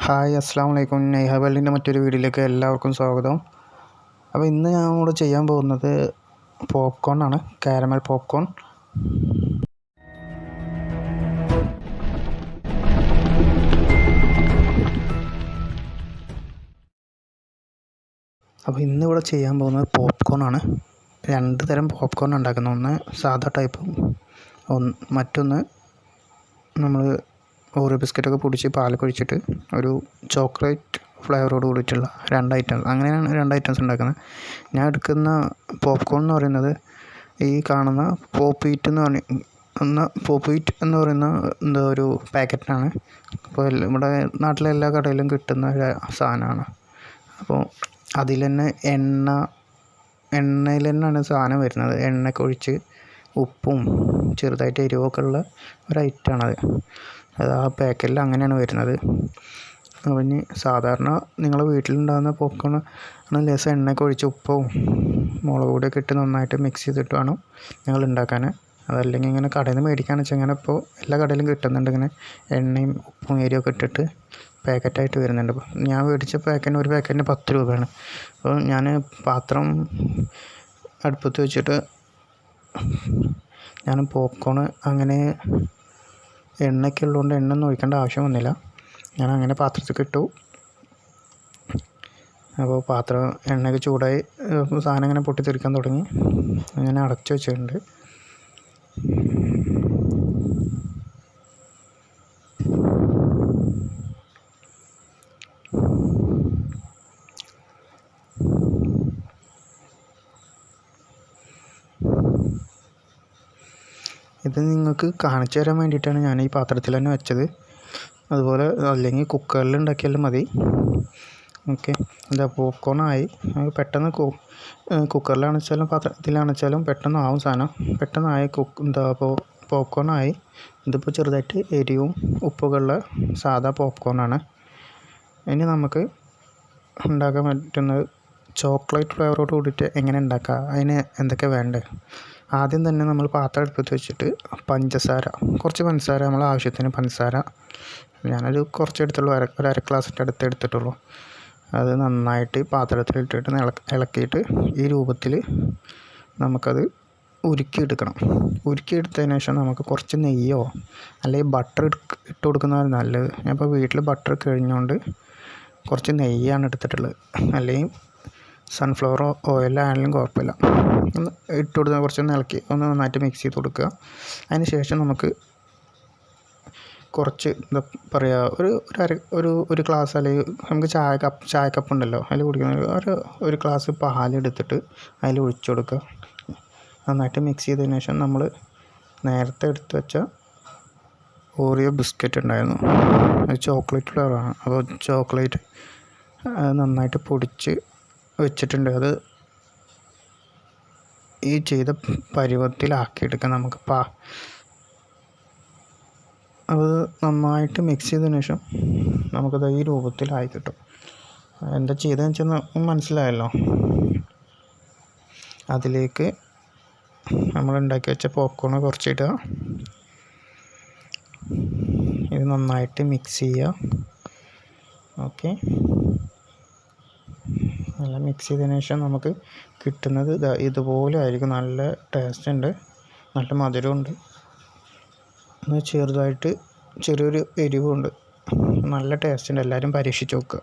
Hi അസ്സാം വലൈക്കും. നെയ്ഹ വേൾഡിൻ്റെ മറ്റൊരു വീഡിയോയിലേക്ക് എല്ലാവർക്കും സ്വാഗതം. അപ്പോൾ ഇന്ന് ഞാൻ ഇവിടെ ചെയ്യാൻ പോകുന്നത് പോപ്കോൺ ആണ്, കാരമൽ പോപ്കോൺ. അപ്പോൾ ഇന്നിവിടെ ചെയ്യാൻ പോകുന്നത് പോപ്കോൺ ആണ്. രണ്ട് തരം പോപ്കോൺ ഉണ്ടാക്കുന്നു. ഒന്ന് സാധാ ടൈപ്പും മറ്റൊന്ന് നമ്മൾ ഓറിയോ ബിസ്ക്കറ്റൊക്കെ പൊടിച്ച് പാലൊക്കെ ഒഴിച്ചിട്ട് ഒരു ചോക്ലേറ്റ് ഫ്ലേവറോട് കൂടിയിട്ടുള്ള അങ്ങനെയാണ് രണ്ട് ഐറ്റംസ് ഉണ്ടാക്കുന്നത്. ഞാൻ എടുക്കുന്ന പോപ്കോൺ എന്ന് പറയുന്നത് ഈ കാണുന്ന പോപ്പ് എന്ന് പറയുന്ന എന്താ ഒരു പാക്കറ്റിനാണ്. അപ്പോൾ ഇവിടെ നാട്ടിലെ എല്ലാ കടയിലും കിട്ടുന്ന ഒരു സാധനമാണ്. അപ്പോൾ അതിൽ തന്നെ എണ്ണയിൽ തന്നെയാണ് സാധനം വരുന്നത്. എണ്ണയൊക്കെ ഒഴിച്ച് ഉപ്പും ചെറുതായിട്ട് എരിവൊക്കെ ഉള്ള ഒരു ഐറ്റമാണത്. അത് ആ പാക്കറ്റിൽ അങ്ങനെയാണ് വരുന്നത്. അപ്പോൾ ഇനി സാധാരണ നിങ്ങളുടെ വീട്ടിലുണ്ടാകുന്ന പോപ്കോൺ ആണ് ലേശം എണ്ണയൊക്കെ ഒഴിച്ച് ഉപ്പും മുളക് പൊടിയൊക്കെ ഇട്ട് നന്നായിട്ട് മിക്സ് ചെയ്തിട്ട് വേണം നിങ്ങൾ ഉണ്ടാക്കാൻ. അതല്ലെങ്കിൽ ഇങ്ങനെ കടയിൽ നിന്ന് മേടിക്കുകയാണെന്ന് വെച്ചാൽ ഇങ്ങനെ ഇപ്പോൾ എല്ലാ കടയിലും കിട്ടുന്നുണ്ട്. ഇങ്ങനെ എണ്ണയും ഉപ്പും എരിവൊക്കെ ഇട്ടിട്ട് പാക്കറ്റായിട്ട് വരുന്നുണ്ട്. ഞാൻ മേടിച്ച ഒരു പാക്കറ്റിന് 10 രൂപയാണ്. അപ്പോൾ ഞാൻ പാത്രം അടുപ്പത്ത് വെച്ചിട്ട് ഞാൻ പോപ്കോൺ അങ്ങനെ എണ്ണയൊക്കെ ഉള്ളതുകൊണ്ട് എണ്ണ ഒന്നും ഒഴിക്കേണ്ട ആവശ്യം വന്നില്ല. ഞാൻ അങ്ങനെ പാത്രത്തിൽ ഇട്ടു. അപ്പോൾ പാത്രം എണ്ണയൊക്കെ ചൂടായി സാധനം ഇങ്ങനെ പൊട്ടിത്തെറിക്കാൻ തുടങ്ങി. ഞാൻ അടച്ചു വെച്ചിട്ടുണ്ട്. ഇത് നിങ്ങൾക്ക് കാണിച്ചു തരാൻ വേണ്ടിയിട്ടാണ് ഞാൻ ഈ പാത്രത്തിൽ തന്നെ വെച്ചത്. അതുപോലെ അല്ലെങ്കിൽ കുക്കറിൽ ഉണ്ടാക്കിയാലും മതി. ഓക്കെ, എന്താ പോപ്കോണായി. പെട്ടെന്ന് കുക്കറിലാണെച്ചാലും പാത്രത്തിലാണെച്ചാലും പെട്ടെന്ന് ആവും സാധനം. പെട്ടെന്നായി പോപ്കോണായി. ഇതിപ്പോൾ ചെറുതായിട്ട് എരിവും ഉപ്പൊക്കെ ഉള്ള സാധാ പോപ്കോണാണ്. ഇനി നമുക്ക് ഉണ്ടാക്കാൻ പറ്റുന്നത് ചോക്ലേറ്റ് ഫ്ലേവറോട് കൂടിയിട്ട് എങ്ങനെ ഉണ്ടാക്കുക, അതിന് എന്തൊക്കെ വേണ്ടത്. ആദ്യം തന്നെ നമ്മൾ പാത്രം എടുത്ത് വെച്ചിട്ട് കുറച്ച് പഞ്ചസാര, നമ്മൾ ആവശ്യത്തിന് പഞ്ചസാര, ഞാനൊരു കുറച്ച് എടുത്തുള്ളൂ, ഒരു അര ഗ്ലാസിൻ്റെ അടുത്ത് എടുത്തിട്ടുള്ളൂ. അത് നന്നായിട്ട് പാത്രത്തിലിട്ടിട്ട് ഇളക്കിയിട്ട് ഈ രൂപത്തിൽ നമുക്കത് ഉരുക്കിയെടുക്കണം. ഉരുക്കിയെടുത്തതിന് ശേഷം നമുക്ക് കുറച്ച് നെയ്യോ അല്ലെങ്കിൽ ബട്ടർ ഇട്ട് കൊടുക്കുന്നതാണ് നല്ലത്. ഞാൻ ഇപ്പോൾ വീട്ടിൽ ബട്ടർ കഴിഞ്ഞുകൊണ്ട് കുറച്ച് നെയ്യാണ് എടുത്തിട്ടുള്ളത്. അല്ലെങ്കിൽ സൺഫ്ലവർ ഓയിലാണെങ്കിലും കുഴപ്പമില്ല. ഒന്ന് ഇട്ട് കൊടുത്താൽ കുറച്ചൊന്ന് ഇളക്കി ഒന്ന് നന്നായിട്ട് മിക്സ് ചെയ്ത് കൊടുക്കുക. അതിന് ശേഷം നമുക്ക് കുറച്ച് എന്താ പറയുക, ഒരു ഗ്ലാസ് അല്ലെങ്കിൽ നമുക്ക് ചായക്കപ്പ് ഉണ്ടല്ലോ, അതിൽ കുടിക്കുന്ന ഒരു ഗ്ലാസ് പാലെടുത്തിട്ട് അതിൽ ഒഴിച്ചു കൊടുക്കുക. നന്നായിട്ട് മിക്സ് ചെയ്തതിന് ശേഷം നമ്മൾ നേരത്തെ എടുത്ത് വെച്ച ഓറിയോ ബിസ്ക്കറ്റ് ഉണ്ടായിരുന്നു, അത് ചോക്ലേറ്റ് ഫ്ലേവറാണ്. അപ്പോൾ ചോക്ലേറ്റ് നന്നായിട്ട് പൊടിച്ച് വെച്ചിട്ടുണ്ട്. അത് ഈ ചെയ്ത പരുവത്തിലാക്കിയെടുക്കാം നമുക്ക്. അത് നന്നായിട്ട് മിക്സ് ചെയ്തതിന് ശേഷം നമുക്കത് ഈ രൂപത്തിലായി കിട്ടും. എന്താ ചെയ്തതെന്ന് വെച്ചാൽ മനസ്സിലായല്ലോ. അതിലേക്ക് നമ്മൾ ഉണ്ടാക്കി വെച്ച പോപ്കോൺ കുറച്ചിടുക. ഇത് നന്നായിട്ട് മിക്സ് ചെയ്യുക. ഓക്കെ, നല്ല മിക്സ് ചെയ്തതിന് ശേഷം നമുക്ക് കിട്ടുന്നത് ഇതുപോലെ ആയിരിക്കും. നല്ല ടേസ്റ്റ് ഉണ്ട്, നല്ല മധുരമുണ്ട്, ചെറുതായിട്ട് ചെറിയൊരു എരിവുണ്ട്. നല്ല ടേസ്റ്റ് ഉണ്ട്. എല്ലാവരും പരീക്ഷിച്ച് നോക്കുക.